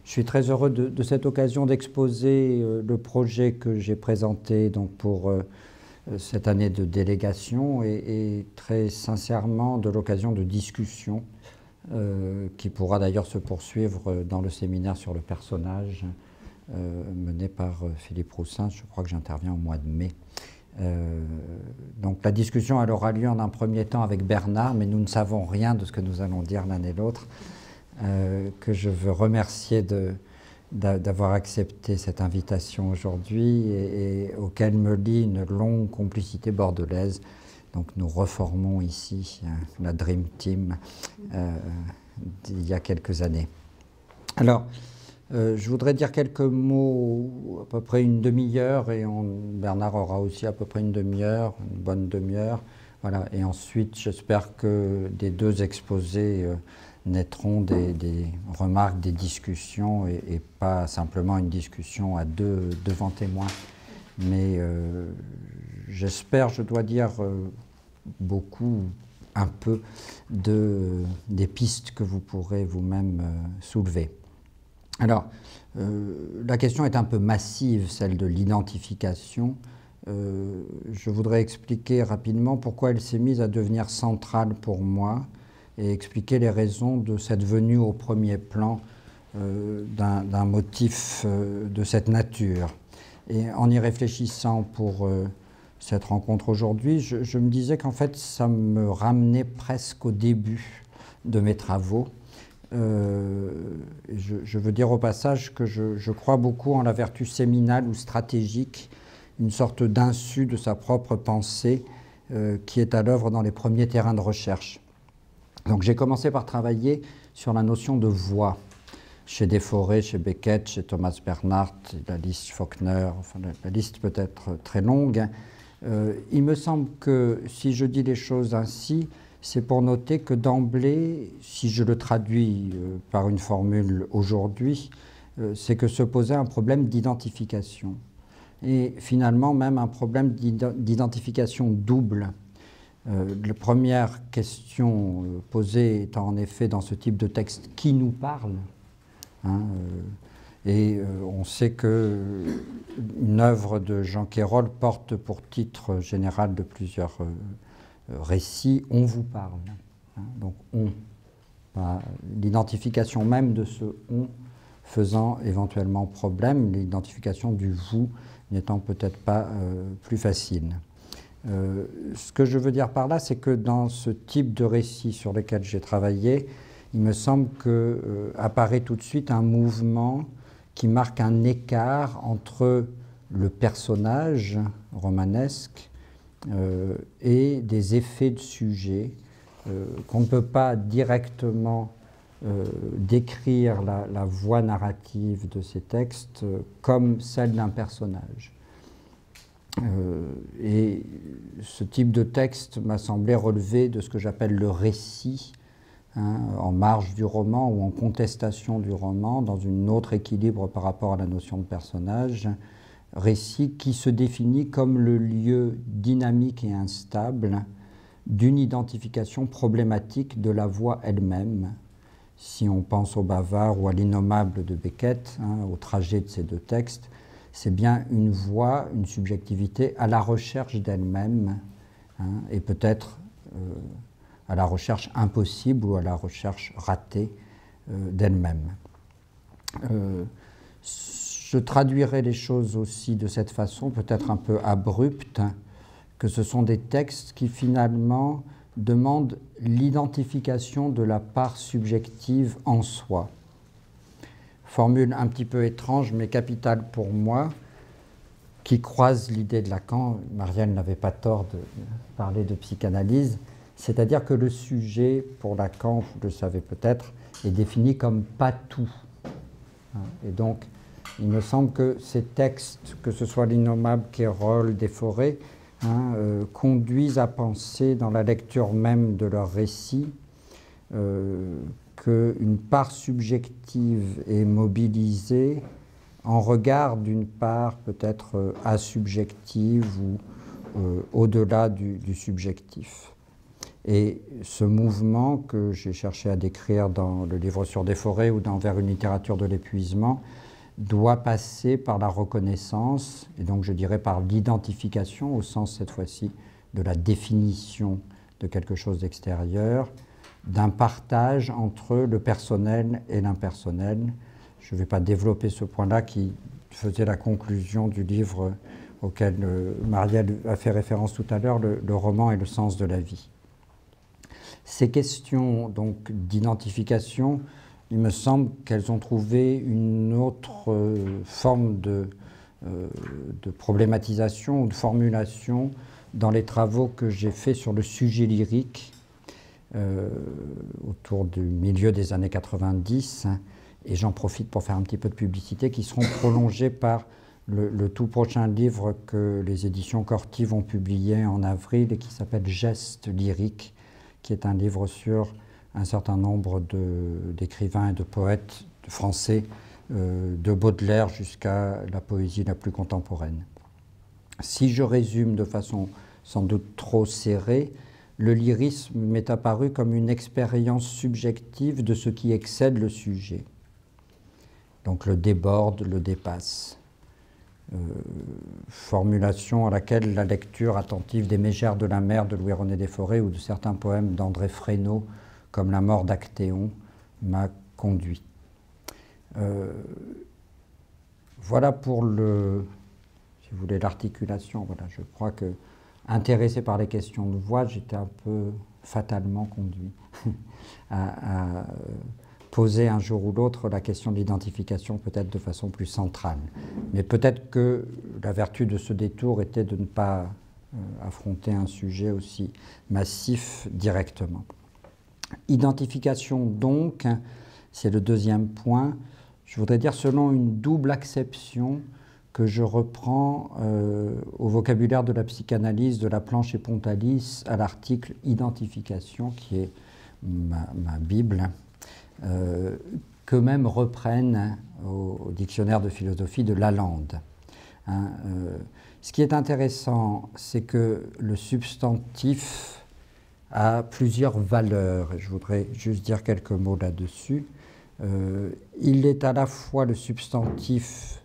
Je suis très heureux de cette occasion d'exposer le projet que j'ai présenté donc, pour cette année de délégation et très sincèrement de l'occasion de discussion qui pourra d'ailleurs se poursuivre dans le séminaire sur le personnage mené par Philippe Roussin. Je crois que j'interviens au mois de mai. Donc la discussion elle aura lieu en un premier temps avec Bernard, mais nous ne savons rien de ce que nous allons dire l'un et l'autre, que je veux remercier d'avoir accepté cette invitation aujourd'hui et auquel me lie une longue complicité bordelaise. Donc nous reformons ici la Dream Team d'il y a quelques années. Alors, je voudrais dire quelques mots, à peu près une demi-heure, et Bernard aura aussi à peu près une demi-heure, une bonne demi-heure. Voilà. Et ensuite, j'espère que des deux exposés naîtront des remarques, des discussions, et pas simplement une discussion à deux devant témoins. Mais j'espère, je dois dire, beaucoup, un peu, des pistes que vous pourrez vous-même soulever. Alors, la question est un peu massive, celle de l'identification. Je voudrais expliquer rapidement pourquoi elle s'est mise à devenir centrale pour moi et expliquer les raisons de cette venue au premier plan d'un motif de cette nature. Et en y réfléchissant pour cette rencontre aujourd'hui, je me disais qu'en fait, ça me ramenait presque au début de mes travaux. Je veux dire au passage que je crois beaucoup en la vertu séminale ou stratégique, une sorte d'insu de sa propre pensée qui est à l'œuvre dans les premiers terrains de recherche. Donc j'ai commencé par travailler sur la notion de voix, chez Desforêts, chez Beckett, chez Thomas Bernhardt, la liste Faulkner, enfin la liste peut être très longue. Il me semble que si je dis les choses ainsi, c'est pour noter que d'emblée, si je le traduis par une formule aujourd'hui, c'est que se posait un problème d'identification. Et finalement, même un problème d'identification double. La première question posée étant en effet dans ce type de texte, qui nous parle, hein, et on sait qu'une œuvre de Jean Quérol porte pour titre général de plusieurs récit, on vous parle. Hein, donc on. L'identification même de ce on faisant éventuellement problème, l'identification du vous n'étant peut-être pas plus facile. Ce que je veux dire par là, c'est que dans ce type de récit sur lequel j'ai travaillé, il me semble qu'apparaît tout de suite un mouvement qui marque un écart entre le personnage romanesque et des effets de sujet qu'on ne peut pas directement décrire la voie narrative de ces textes comme celle d'un personnage. Et ce type de texte m'a semblé relever de ce que j'appelle le récit, hein, en marge du roman ou en contestation du roman, dans un autre équilibre par rapport à la notion de personnage, récit qui se définit comme le lieu dynamique et instable d'une identification problématique de la voix elle-même. Si on pense au Bavard ou à l'Innommable de Beckett, hein, au trajet de ces deux textes, c'est bien une voix, une subjectivité à la recherche d'elle-même, hein, et peut-être à la recherche impossible ou à la recherche ratée d'elle-même. Je traduirai les choses aussi de cette façon, peut-être un peu abrupte, que ce sont des textes qui finalement demandent l'identification de la part subjective en soi. Formule un petit peu étrange mais capitale pour moi, qui croise l'idée de Lacan. Marielle n'avait pas tort de parler de psychanalyse, c'est-à-dire que le sujet, pour Lacan, vous le savez peut-être, est défini comme pas tout. Et donc, il me semble que ces textes, que ce soit l'Innommable, Quérol, Desforêts, hein, conduisent à penser dans la lecture même de leur récit qu'une part subjective est mobilisée en regard d'une part peut-être asubjective ou au-delà du subjectif. Et ce mouvement que j'ai cherché à décrire dans le livre sur des forêts ou dans Vers une littérature de l'épuisement doit passer par la reconnaissance, et donc je dirais par l'identification, au sens cette fois-ci de la définition de quelque chose d'extérieur, d'un partage entre le personnel et l'impersonnel. Je ne vais pas développer ce point-là qui faisait la conclusion du livre auquel Marielle a fait référence tout à l'heure, le roman et le sens de la vie. Ces questions donc d'identification, il me semble qu'elles ont trouvé une autre forme de problématisation ou de formulation dans les travaux que j'ai faits sur le sujet lyrique autour du milieu des années 90, et j'en profite pour faire un petit peu de publicité, qui seront prolongés par le tout prochain livre que les éditions Corti vont publier en avril et qui s'appelle Gestes lyriques, qui est un livre sur un certain nombre d'écrivains et de poètes français, de Baudelaire jusqu'à la poésie la plus contemporaine. Si je résume de façon sans doute trop serrée, le lyrisme m'est apparu comme une expérience subjective de ce qui excède le sujet. Donc le déborde, le dépasse. Formulation à laquelle la lecture attentive des Mégères de la mer de Louis-René Desforêts ou de certains poèmes d'André Fresneau, comme La mort d'Actéon, m'a conduit. Voilà pour si vous voulez, l'articulation. Voilà, je crois que, intéressé par les questions de voix, j'étais un peu fatalement conduit à poser un jour ou l'autre la question de l'identification peut-être de façon plus centrale. Mais peut-être que la vertu de ce détour était de ne pas affronter un sujet aussi massif directement. Identification donc, c'est le deuxième point, je voudrais dire selon une double acception que je reprends au vocabulaire de la psychanalyse de Laplanche et Pontalis à l'article « Identification » qui est ma Bible, qu'eux-mêmes reprennent au dictionnaire de philosophie de Lalande. Ce qui est intéressant, c'est que le substantif a plusieurs valeurs, et je voudrais juste dire quelques mots là-dessus. Il est à la fois le substantif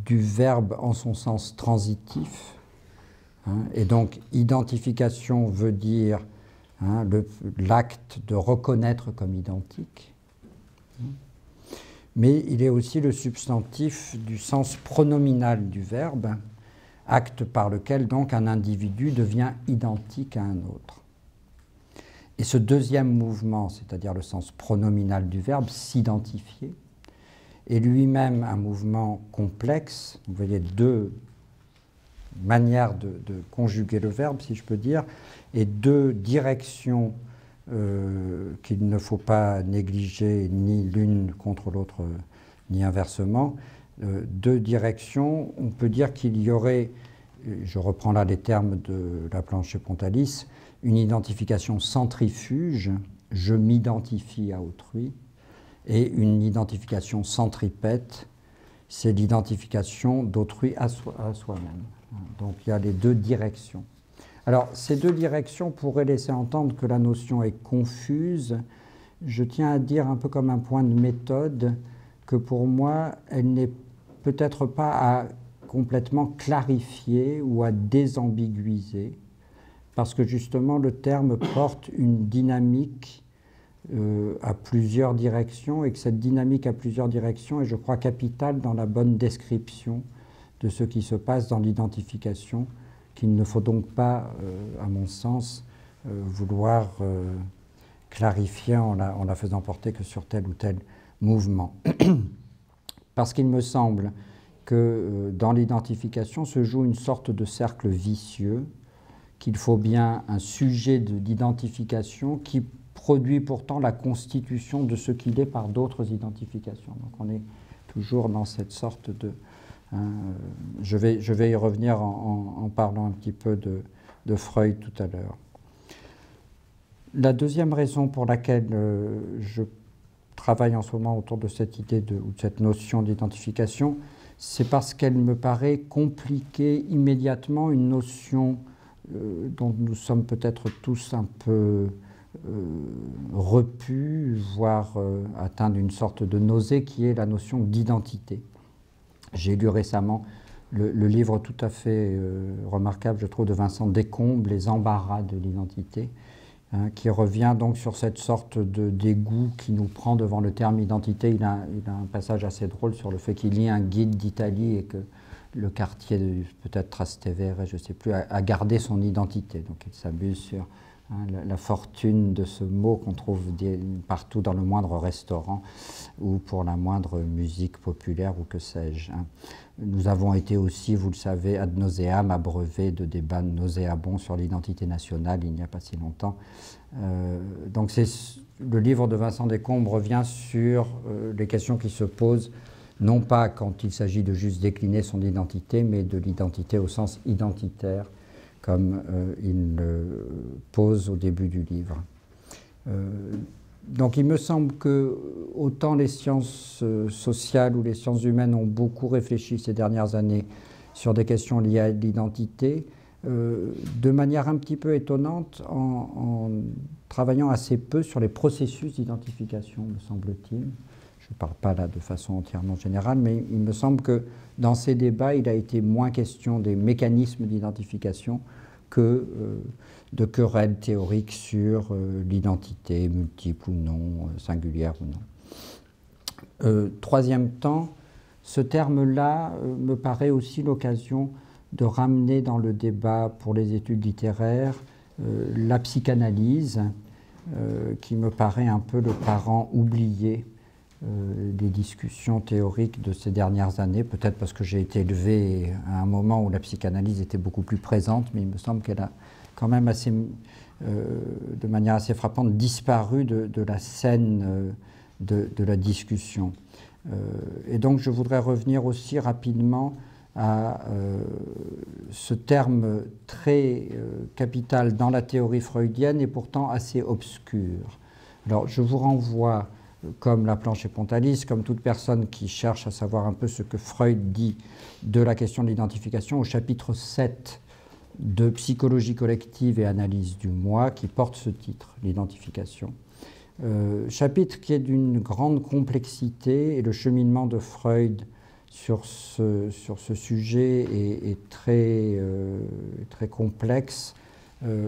du verbe en son sens transitif, et donc identification veut dire l'acte de reconnaître comme identique, mais il est aussi le substantif du sens pronominal du verbe, acte par lequel donc un individu devient identique à un autre. Et ce deuxième mouvement, c'est-à-dire le sens pronominal du verbe, s'identifier, est lui-même un mouvement complexe. Vous voyez deux manières de conjuguer le verbe, si je peux dire, et deux directions qu'il ne faut pas négliger ni l'une contre l'autre, ni inversement. Deux directions, on peut dire qu'il y aurait, je reprends là les termes de Laplanche et Pontalis, une identification centrifuge, je m'identifie à autrui, et une identification centripète, c'est l'identification d'autrui à soi-même. Donc il y a les deux directions. Alors ces deux directions pourraient laisser entendre que la notion est confuse. Je tiens à dire un peu comme un point de méthode que pour moi, elle n'est peut-être pas à complètement clarifier ou à désambiguiser, parce que justement le terme porte une dynamique à plusieurs directions, et que cette dynamique à plusieurs directions est, je crois, capitale dans la bonne description de ce qui se passe dans l'identification, qu'il ne faut donc pas, à mon sens, vouloir clarifier en la faisant porter que sur tel ou tel mouvement. Parce qu'il me semble que dans l'identification se joue une sorte de cercle vicieux, qu'il faut bien un sujet d'identification qui produit pourtant la constitution de ce qu'il est par d'autres identifications. Donc on est toujours dans cette sorte de... je vais y revenir en parlant un petit peu de Freud tout à l'heure. La deuxième raison pour laquelle je travaille en ce moment autour de cette idée ou de cette notion d'identification, c'est parce qu'elle me paraît compliquer immédiatement une notion dont nous sommes peut-être tous un peu repus, voire atteints d'une sorte de nausée, qui est la notion d'identité. J'ai lu récemment le livre tout à fait remarquable, je trouve, de Vincent Descombes, Les embarras de l'identité, hein, qui revient donc sur cette sorte de dégoût qui nous prend devant le terme identité. Il a un passage assez drôle sur le fait qu'il lit un guide d'Italie et que le quartier, peut-être Trastevere, je ne sais plus, a gardé son identité. Donc il s'abuse sur la fortune de ce mot qu'on trouve partout dans le moindre restaurant ou pour la moindre musique populaire ou que sais-je. Hein. Nous avons été aussi, vous le savez, ad nauseam abreuvés de débats nauséabonds sur l'identité nationale il n'y a pas si longtemps. Donc le livre de Vincent Descombes revient sur les questions qui se posent, non pas quand il s'agit de juste décliner son identité, mais de l'identité au sens identitaire, comme il le pose au début du livre. Donc il me semble que autant les sciences sociales ou les sciences humaines ont beaucoup réfléchi ces dernières années sur des questions liées à l'identité, de manière un petit peu étonnante, en travaillant assez peu sur les processus d'identification, me semble-t-il. Je ne parle pas là de façon entièrement générale, mais il me semble que dans ces débats, il a été moins question des mécanismes d'identification que de querelles théoriques sur l'identité, multiple ou non, singulière ou non. Troisième temps, ce terme-là me paraît aussi l'occasion de ramener dans le débat pour les études littéraires la psychanalyse, qui me paraît un peu le parent oublié des discussions théoriques de ces dernières années, peut-être parce que j'ai été élevé à un moment où la psychanalyse était beaucoup plus présente, mais il me semble qu'elle a quand même de manière assez frappante disparu de la scène de la discussion. Et donc je voudrais revenir aussi rapidement à ce terme très capital dans la théorie freudienne et pourtant assez obscur. Alors je vous renvoie, comme Laplanche et Pontalis, comme toute personne qui cherche à savoir un peu ce que Freud dit de la question de l'identification, au chapitre 7 de Psychologie collective et analyse du moi, qui porte ce titre, l'identification. Chapitre qui est d'une grande complexité, et le cheminement de Freud sur ce sujet est très complexe.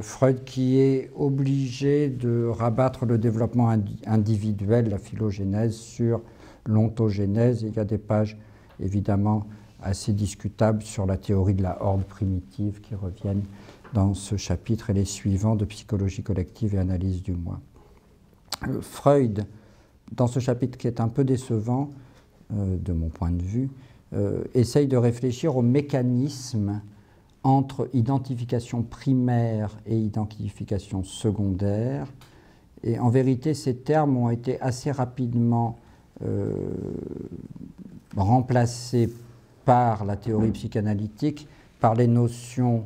Freud qui est obligé de rabattre le développement individuel, la phylogénèse, sur l'ontogénèse. Il y a des pages évidemment assez discutables sur la théorie de la horde primitive qui reviennent dans ce chapitre et les suivants de Psychologie collective et analyse du moi. Freud, dans ce chapitre qui est un peu décevant, de mon point de vue, essaye de réfléchir aux mécanismes entre identification primaire et identification secondaire. Et en vérité, ces termes ont été assez rapidement remplacés par la théorie psychanalytique, par les notions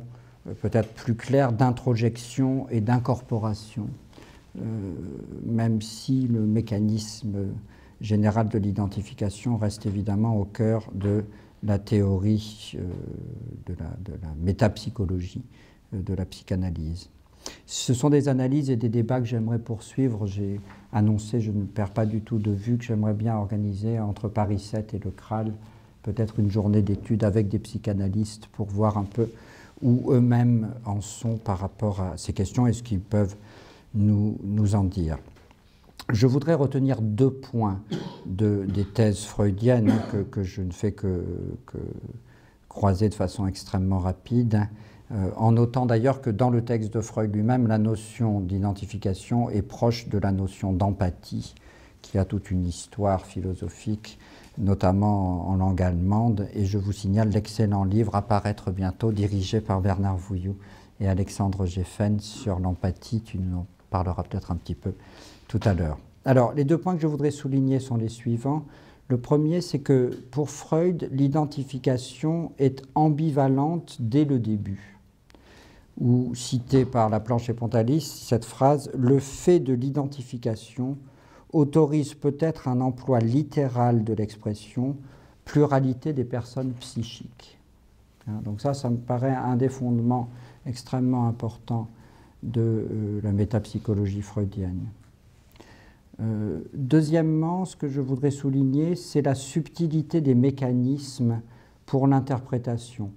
peut-être plus claires d'introjection et d'incorporation, même si le mécanisme général de l'identification reste évidemment au cœur de la théorie de la métapsychologie, de la psychanalyse. Ce sont des analyses et des débats que j'aimerais poursuivre. J'ai annoncé, je ne perds pas du tout de vue, que j'aimerais bien organiser entre Paris 7 et le CRAL peut-être une journée d'études avec des psychanalystes pour voir un peu où eux-mêmes en sont par rapport à ces questions et ce qu'ils peuvent nous en dire. Je voudrais retenir 2 points des thèses freudiennes que je ne fais que croiser de façon extrêmement rapide, en notant d'ailleurs que dans le texte de Freud lui-même, la notion d'identification est proche de la notion d'empathie, qui a toute une histoire philosophique, notamment en langue allemande, et je vous signale l'excellent livre à paraître bientôt, dirigé par Bernard Vouilloux et Alexandre Geffen sur l'empathie. Tu nous en parleras peut-être un petit peu tout à l'heure. Alors, les 2 points que je voudrais souligner sont les suivants. Le premier, c'est que pour Freud, l'identification est ambivalente dès le début. Ou citée par Laplanche et Pontalis, cette phrase « Le fait de l'identification autorise peut-être un emploi littéral de l'expression pluralité des personnes psychiques ». Donc ça me paraît un des fondements extrêmement important de la métapsychologie freudienne. Deuxièmement, ce que je voudrais souligner, c'est la subtilité des mécanismes pour l'interprétation.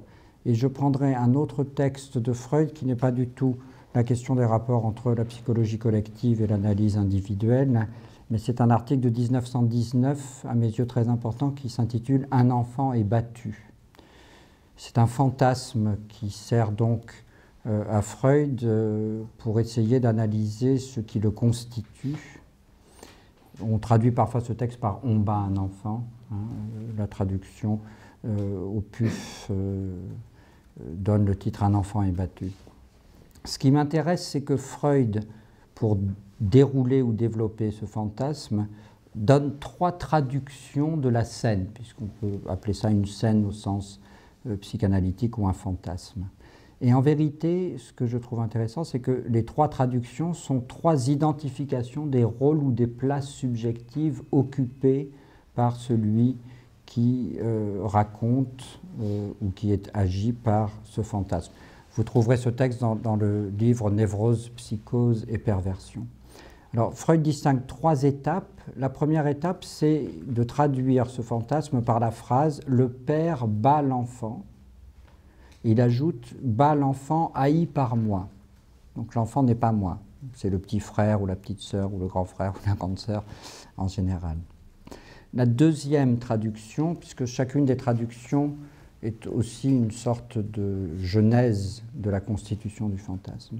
Et je prendrai un autre texte de Freud qui n'est pas du tout la question des rapports entre la psychologie collective et l'analyse individuelle, mais c'est un article de 1919, à mes yeux très important, qui s'intitule « Un enfant est battu ». C'est un fantasme qui sert donc à Freud pour essayer d'analyser ce qui le constitue. On traduit parfois ce texte par « on bat un enfant », hein, la traduction au PUF donne le titre « Un enfant est battu ». Ce qui m'intéresse, c'est que Freud, pour dérouler ou développer ce fantasme, donne 3 traductions de la scène, puisqu'on peut appeler ça une scène au sens psychanalytique ou un fantasme. Et en vérité, ce que je trouve intéressant, c'est que les 3 traductions sont 3 identifications des rôles ou des places subjectives occupées par celui qui raconte ou qui est agi par ce fantasme. Vous trouverez ce texte dans le livre « Névrose, psychose et perversion ». Alors, Freud distingue 3 étapes. La première étape, c'est de traduire ce fantasme par la phrase « le père bat l'enfant ». Il ajoute « bat l'enfant haï par moi ». Donc l'enfant n'est pas moi, c'est le petit frère ou la petite sœur ou le grand frère ou la grande sœur en général. La deuxième traduction, puisque chacune des traductions est aussi une sorte de genèse de la constitution du fantasme.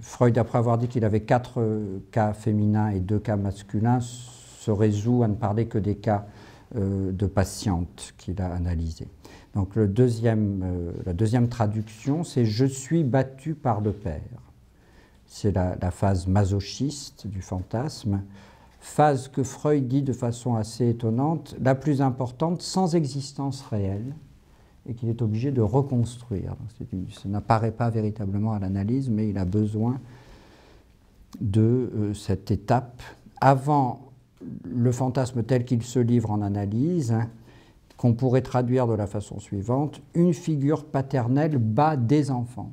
Freud, après avoir dit qu'il avait 4 cas féminins et 2 cas masculins, se résout à ne parler que des cas de patientes qu'il a analysés. Donc la deuxième traduction, c'est « je suis battu par le père ». C'est la phase masochiste du fantasme, phase que Freud dit de façon assez étonnante, la plus importante, sans existence réelle, et qu'il est obligé de reconstruire. Ça n'apparaît pas véritablement à l'analyse, mais il a besoin de cette étape avant le fantasme tel qu'il se livre en analyse, hein, qu'on pourrait traduire de la façon suivante: une figure paternelle bat des enfants.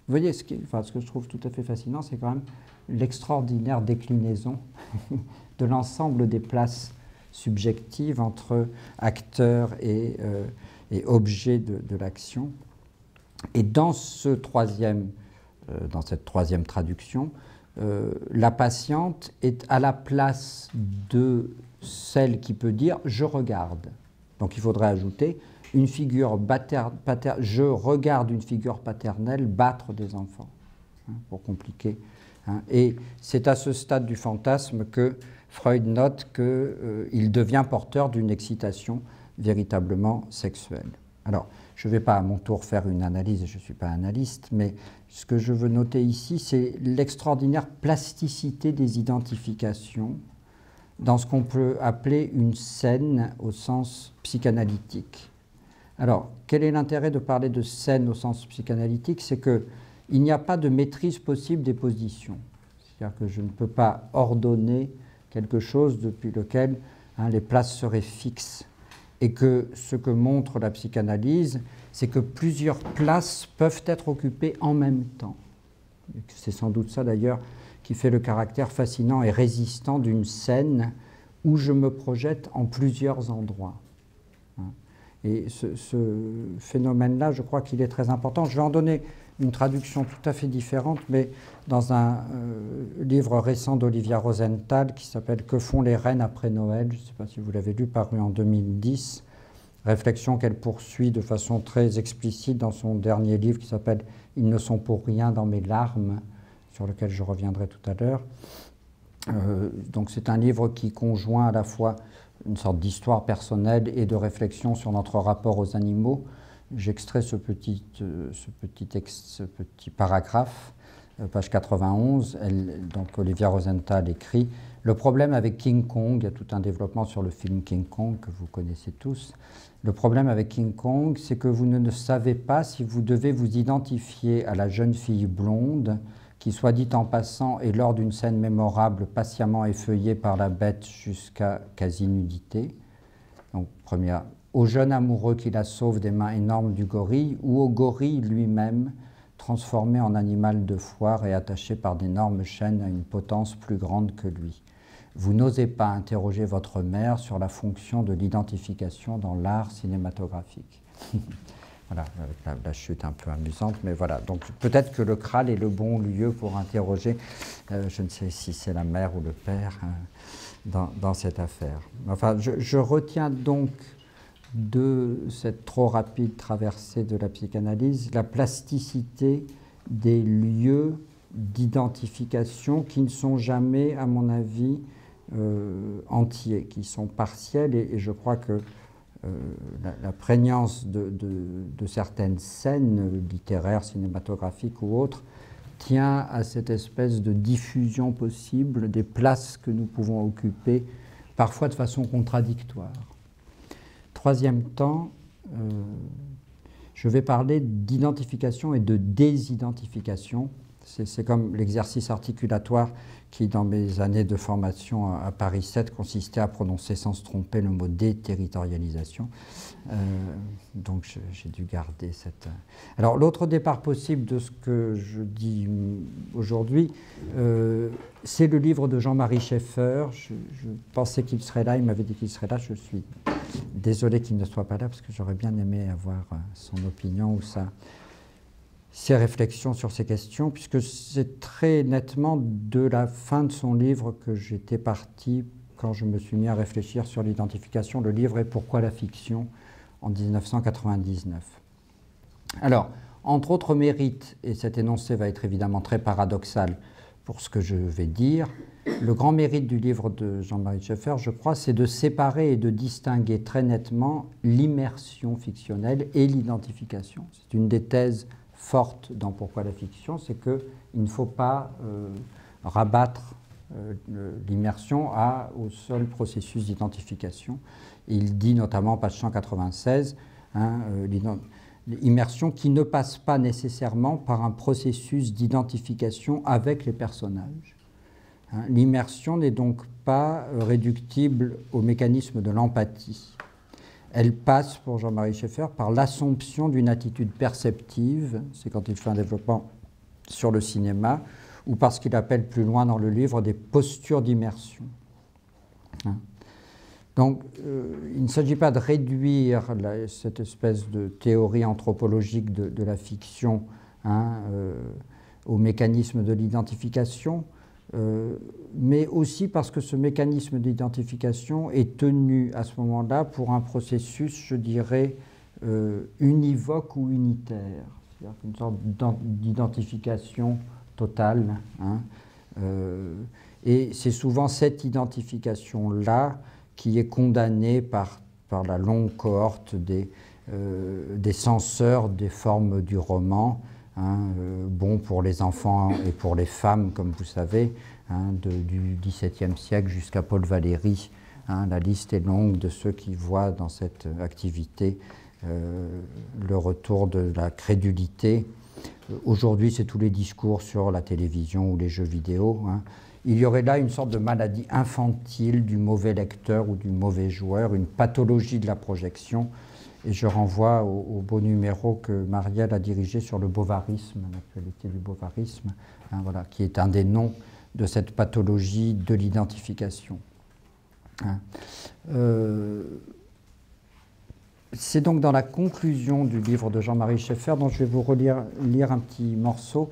Vous voyez, ce que je trouve tout à fait fascinant, c'est quand même l'extraordinaire déclinaison de l'ensemble des places subjectives entre acteurs et objet de l'action. Et dans cette troisième traduction, la patiente est à la place de celle qui peut dire « je regarde ». Donc il faudrait ajouter une figure je regarde une figure paternelle battre des enfants, hein, pour compliquer. Hein. Et c'est à ce stade du fantasme que Freud note qu'il devient porteur d'une excitation véritablement sexuelle. Alors, je ne vais pas à mon tour faire une analyse, je ne suis pas analyste, mais ce que je veux noter ici, c'est l'extraordinaire plasticité des identifications dans ce qu'on peut appeler une scène au sens psychanalytique. Alors, quel est l'intérêt de parler de scène au sens psychanalytique? C'est qu'il n'y a pas de maîtrise possible des positions. C'est-à-dire que je ne peux pas ordonner quelque chose depuis lequel les places seraient fixes. Et que ce que montre la psychanalyse, c'est que plusieurs places peuvent être occupées en même temps. C'est sans doute ça d'ailleurs qui fait le caractère fascinant et résistant d'une scène où je me projette en plusieurs endroits. Et ce phénomène-là, je crois qu'il est très important. Je vais en donner une traduction tout à fait différente, mais dans un livre récent d'Olivia Rosenthal qui s'appelle « Que font les reines après Noël ?» Je ne sais pas si vous l'avez lu, paru en 2010. Réflexion qu'elle poursuit de façon très explicite dans son dernier livre qui s'appelle « Ils ne sont pour rien dans mes larmes », sur lequel je reviendrai tout à l'heure. Donc c'est un livre qui conjoint à la fois une sorte d'histoire personnelle et de réflexion sur notre rapport aux animaux. J'extrais ce petit paragraphe, page 91. Donc Olivia Rosenthal écrit « Le problème avec King Kong », il y a tout un développement sur le film King Kong que vous connaissez tous. Le problème avec King Kong, c'est que vous ne savez pas si vous devez vous identifier à la jeune fille blonde qui, soit dit en passant, est lors d'une scène mémorable patiemment effeuillée par la bête jusqu'à quasi-nudité. Donc, première au jeune amoureux qui la sauve des mains énormes du gorille, ou au gorille lui-même, transformé en animal de foire et attaché par d'énormes chaînes à une potence plus grande que lui. Vous n'osez pas interroger votre mère sur la fonction de l'identification dans l'art cinématographique. Voilà, avec la chute un peu amusante, mais voilà. Donc peut-être que le Kral est le bon lieu pour interroger, je ne sais si c'est la mère ou le père, dans cette affaire. Enfin, je retiens donc de cette trop rapide traversée de la psychanalyse la plasticité des lieux d'identification qui ne sont jamais, à mon avis, entiers, qui sont partiels, et je crois que la prégnance de certaines scènes littéraires, cinématographiques ou autres tient à cette espèce de diffusion possible des places que nous pouvons occuper, parfois de façon contradictoire. Troisième temps, je vais parler d'identification et de désidentification. C'est comme l'exercice articulatoire qui, dans mes années de formation à Paris 7, consistait à prononcer sans se tromper le mot déterritorialisation. Donc j'ai dû garder cette... Alors l'autre départ possible de ce que je dis aujourd'hui, c'est le livre de Jean-Marie Schaeffer. Je pensais qu'il serait là, il m'avait dit qu'il serait là. Je suis désolé qu'il ne soit pas là parce que j'aurais bien aimé avoir son opinion ou ses réflexions sur ces questions, puisque c'est très nettement de la fin de son livre que j'étais parti quand je me suis mis à réfléchir sur l'identification. Le livre est « Pourquoi la fiction ?» en 1999. Alors, entre autres mérites, et cet énoncé va être évidemment très paradoxal pour ce que je vais dire, le grand mérite du livre de Jean-Marie Schaeffer, je crois, c'est de séparer et de distinguer très nettement l'immersion fictionnelle et l'identification. C'est une des thèses forte dans Pourquoi la fiction, c'est qu'il ne faut pas rabattre l'immersion au seul processus d'identification. Il dit notamment, page 196, l'immersion qui ne passe pas nécessairement par un processus d'identification avec les personnages. L'immersion n'est donc pas réductible au mécanisme de l'empathie. Elle passe, pour Jean-Marie Schaeffer, par l'assomption d'une attitude perceptive, c'est quand il fait un développement sur le cinéma, ou parce qu'il appelle plus loin dans le livre des postures d'immersion. Donc, il ne s'agit pas de réduire cette espèce de théorie anthropologique de la fiction au mécanisme de l'identification, mais aussi parce que ce mécanisme d'identification est tenu à ce moment-là pour un processus, je dirais, univoque ou unitaire, c'est-à-dire une sorte d'identification totale. Et c'est souvent cette identification-là qui est condamnée par la longue cohorte des censeurs des formes du roman, bon pour les enfants et pour les femmes, comme vous savez, du XVIIe siècle jusqu'à Paul Valéry. La liste est longue de ceux qui voient dans cette activité le retour de la crédulité. Aujourd'hui, c'est tous les discours sur la télévision ou les jeux vidéo. Il y aurait là une sorte de maladie infantile du mauvais lecteur ou du mauvais joueur, une pathologie de la projection. Et je renvoie au beau numéro que Marielle a dirigé sur le bovarisme, l'actualité du bovarisme, voilà, qui est un des noms de cette pathologie de l'identification. C'est donc dans la conclusion du livre de Jean-Marie Schaeffer, dont je vais vous lire un petit morceau,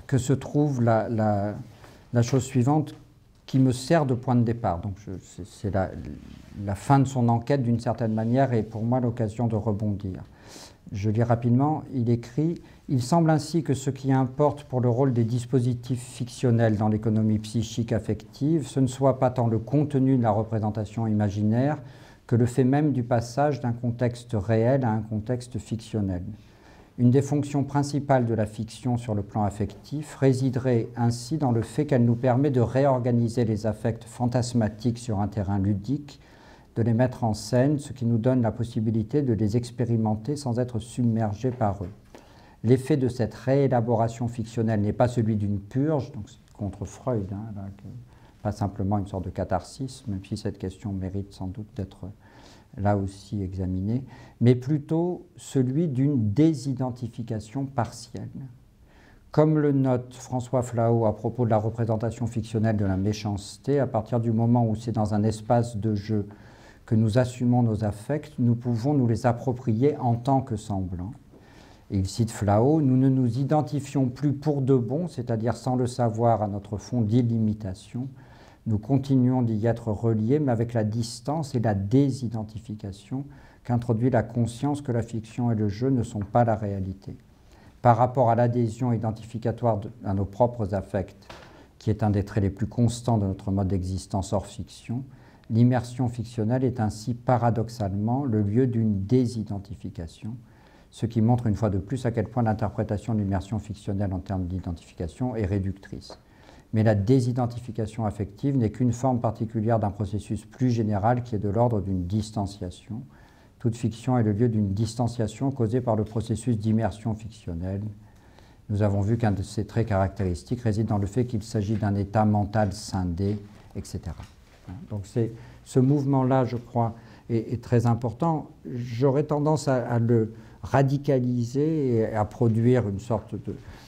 que se trouve la chose suivante qui me sert de point de départ. Donc c'est la fin de son enquête d'une certaine manière et pour moi l'occasion de rebondir. Je lis rapidement, il écrit « Il semble ainsi que ce qui importe pour le rôle des dispositifs fictionnels dans l'économie psychique affective, ce ne soit pas tant le contenu de la représentation imaginaire que le fait même du passage d'un contexte réel à un contexte fictionnel. Une des fonctions principales de la fiction sur le plan affectif résiderait ainsi dans le fait qu'elle nous permet de réorganiser les affects fantasmatiques sur un terrain ludique, de les mettre en scène, ce qui nous donne la possibilité de les expérimenter sans être submergés par eux. L'effet de cette réélaboration fictionnelle n'est pas celui d'une purge, donc c'est contre Freud, pas simplement une sorte de catharsis, même si cette question mérite sans doute d'être là aussi examiné, mais plutôt celui d'une désidentification partielle. Comme le note François Flao à propos de la représentation fictionnelle de la méchanceté, à partir du moment où c'est dans un espace de jeu que nous assumons nos affects, nous pouvons nous les approprier en tant que semblants. Et il cite Flao, « Nous ne nous identifions plus pour de bon, c'est-à-dire sans le savoir à notre fond d'illimitation. Nous continuons d'y être reliés, mais avec la distance et la désidentification qu'introduit la conscience que la fiction et le jeu ne sont pas la réalité. Par rapport à l'adhésion identificatoire à nos propres affects, qui est un des traits les plus constants de notre mode d'existence hors fiction, l'immersion fictionnelle est ainsi paradoxalement le lieu d'une désidentification, ce qui montre une fois de plus à quel point l'interprétation de l'immersion fictionnelle en termes d'identification est réductrice. Mais la désidentification affective n'est qu'une forme particulière d'un processus plus général qui est de l'ordre d'une distanciation. Toute fiction est le lieu d'une distanciation causée par le processus d'immersion fictionnelle. Nous avons vu qu'un de ces traits caractéristiques réside dans le fait qu'il s'agit d'un état mental scindé, etc. Donc ce mouvement-là, je crois, est très important. J'aurais tendance à le radicaliser et à produire une sorte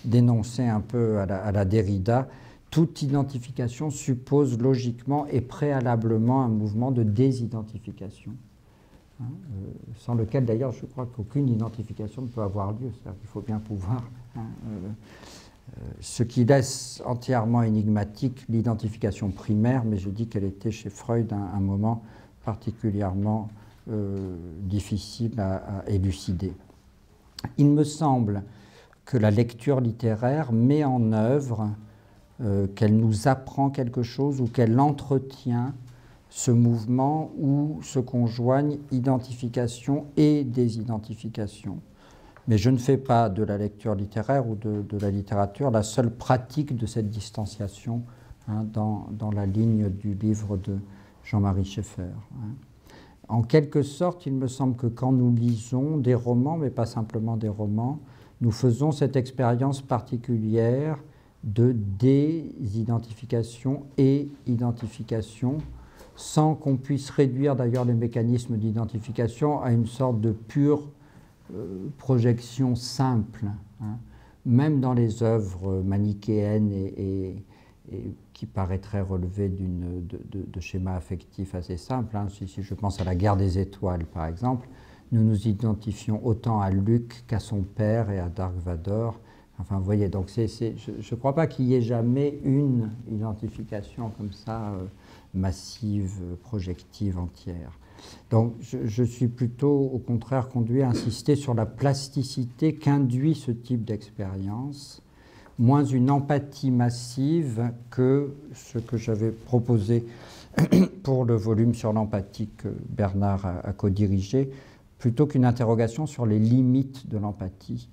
d'énoncé un peu à la Derrida. Toute identification suppose logiquement et préalablement un mouvement de désidentification, sans lequel d'ailleurs je crois qu'aucune identification ne peut avoir lieu. C'est-à-dire qu'il faut bien pouvoir, ce qui laisse entièrement énigmatique l'identification primaire, mais je dis qu'elle était chez Freud un moment particulièrement difficile à élucider. Il me semble que la lecture littéraire met en œuvre qu'elle nous apprend quelque chose ou qu'elle entretient ce mouvement où se conjoignent identification et désidentification. Mais je ne fais pas de la lecture littéraire ou de la littérature la seule pratique de cette distanciation dans la ligne du livre de Jean-Marie Schaeffer. En quelque sorte, il me semble que quand nous lisons des romans, mais pas simplement des romans, nous faisons cette expérience particulière de désidentification et identification, sans qu'on puisse réduire d'ailleurs les mécanismes d'identification à une sorte de pure projection simple. Même dans les œuvres manichéennes et qui paraîtraient relever de schémas affectifs assez simples, si je pense à la Guerre des Étoiles par exemple, nous nous identifions autant à Luke qu'à son père et à Dark Vador. Enfin, vous voyez, donc je ne crois pas qu'il y ait jamais une identification comme ça, massive, projective, entière. Donc je suis plutôt, au contraire, conduit à insister sur la plasticité qu'induit ce type d'expérience, moins une empathie massive que ce que j'avais proposé pour le volume sur l'empathie que Bernard a co-dirigé, plutôt qu'une interrogation sur les limites de l'empathie.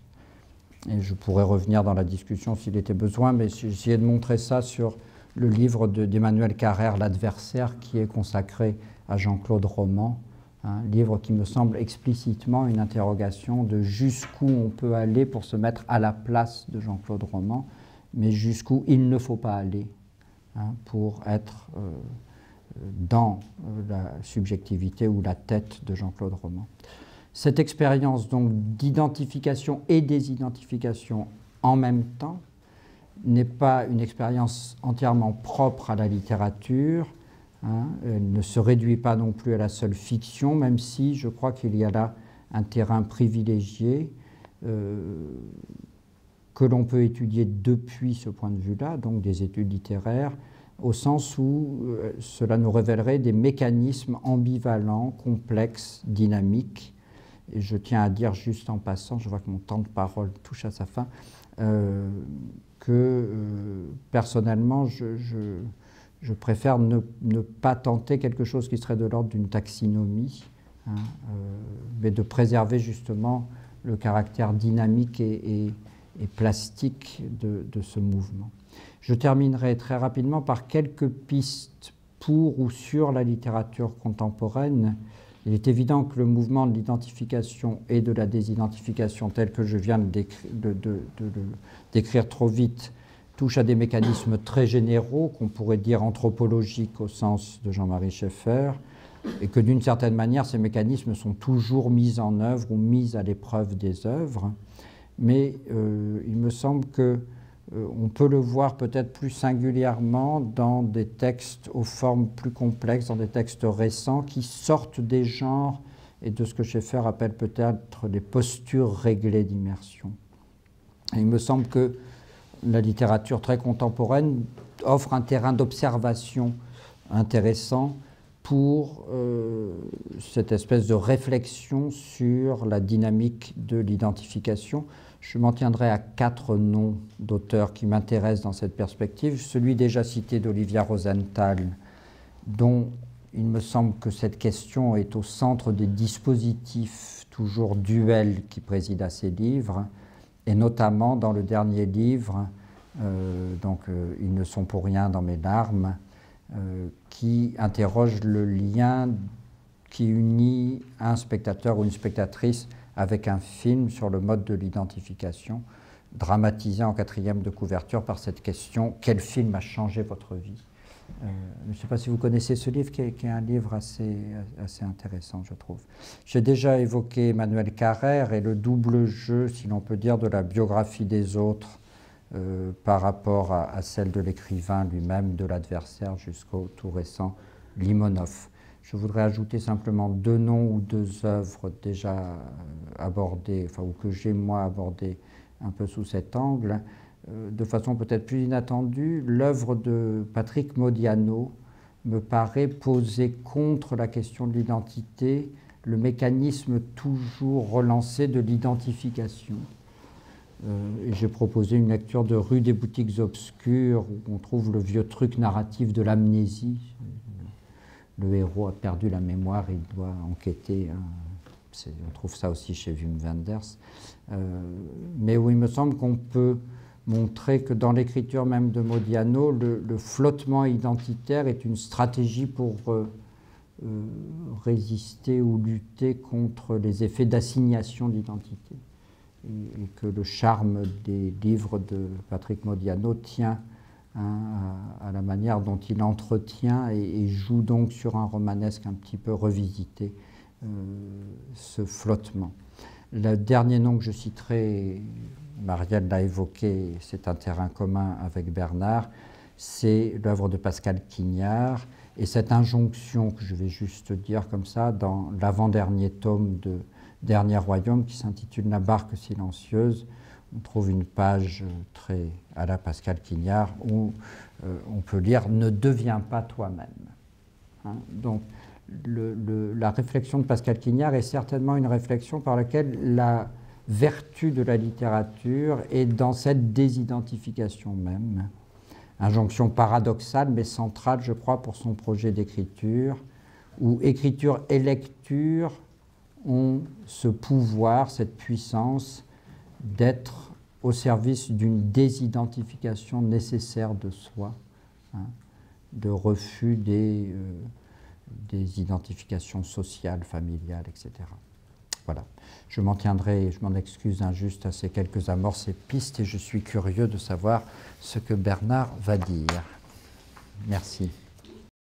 Et je pourrais revenir dans la discussion s'il était besoin, mais j'ai essayé de montrer ça sur le livre d'Emmanuel Carrère, L'Adversaire, qui est consacré à Jean-Claude Roman, un livre qui me semble explicitement une interrogation de jusqu'où on peut aller pour se mettre à la place de Jean-Claude Roman, mais jusqu'où il ne faut pas aller pour être dans la subjectivité ou la tête de Jean-Claude Roman. Cette expérience donc d'identification et désidentification en même temps n'est pas une expérience entièrement propre à la littérature. Elle ne se réduit pas non plus à la seule fiction, même si je crois qu'il y a là un terrain privilégié que l'on peut étudier depuis ce point de vue-là, donc des études littéraires, au sens où cela nous révélerait des mécanismes ambivalents, complexes, dynamiques. Et je tiens à dire juste en passant, je vois que mon temps de parole touche à sa fin, que personnellement, je préfère ne pas tenter quelque chose qui serait de l'ordre d'une taxinomie, mais de préserver justement le caractère dynamique et plastique de ce mouvement. Je terminerai très rapidement par quelques pistes pour ou sur la littérature contemporaine. Il est évident que le mouvement de l'identification et de la désidentification tel que je viens de le décrire trop vite touche à des mécanismes très généraux, qu'on pourrait dire anthropologiques au sens de Jean-Marie Schaeffer, et que d'une certaine manière, ces mécanismes sont toujours mis en œuvre ou mis à l'épreuve des œuvres. Mais il me semble que on peut le voir peut-être plus singulièrement dans des textes aux formes plus complexes, dans des textes récents qui sortent des genres et de ce que Schaeffer appelle peut-être des postures réglées d'immersion. Il me semble que la littérature très contemporaine offre un terrain d'observation intéressant pour cette espèce de réflexion sur la dynamique de l'identification. Je m'en tiendrai à 4 noms d'auteurs qui m'intéressent dans cette perspective. Celui déjà cité d'Olivia Rosenthal, dont il me semble que cette question est au centre des dispositifs toujours duels qui président à ses livres, et notamment dans le dernier livre, Ils ne sont pour rien dans mes larmes, qui interroge le lien qui unit un spectateur ou une spectatrice avec un film sur le mode de l'identification, dramatisé en 4e de couverture par cette question « Quel film a changé votre vie ?» Je ne sais pas si vous connaissez ce livre, qui est un livre assez intéressant, je trouve. J'ai déjà évoqué Emmanuel Carrère et le double jeu, si l'on peut dire, de la biographie des autres par rapport à celle de l'écrivain lui-même, de l'adversaire, jusqu'au tout récent Limonov. Je voudrais ajouter simplement 2 noms ou 2 œuvres déjà abordées, enfin, ou que j'ai moi abordées un peu sous cet angle. De façon peut-être plus inattendue, l'œuvre de Patrick Modiano me paraît poser contre la question de l'identité le mécanisme toujours relancé de l'identification. J'ai proposé une lecture de Rue des boutiques obscures, où on trouve le vieux truc narratif de l'amnésie. Le héros a perdu la mémoire, il doit enquêter. On trouve ça aussi chez Wim Wenders. Mais où il me semble qu'on peut montrer que dans l'écriture même de Modiano, le flottement identitaire est une stratégie pour résister ou lutter contre les effets d'assignation d'identité. Et que le charme des livres de Patrick Modiano tient à la manière dont il entretient et joue donc sur un romanesque un petit peu revisité ce flottement. Le dernier nom que je citerai, Marielle l'a évoqué, c'est un terrain commun avec Bernard, c'est l'œuvre de Pascal Quignard et cette injonction que je vais juste dire comme ça dans l'avant-dernier tome de Dernier Royaume qui s'intitule La barque silencieuse. On trouve une page très à la Pascal Quignard où on peut lire « Ne deviens pas toi-même ». Donc la réflexion de Pascal Quignard est certainement une réflexion par laquelle la vertu de la littérature est dans cette désidentification même. Injonction paradoxale mais centrale, je crois, pour son projet d'écriture, où écriture et lecture ont ce pouvoir, cette puissance d'être au service d'une désidentification nécessaire de soi, de refus des identifications sociales, familiales, etc. Voilà. Je m'en tiendrai, je m'en excuse injuste à ces quelques amorces et pistes, et je suis curieux de savoir ce que Bernard va dire. Merci.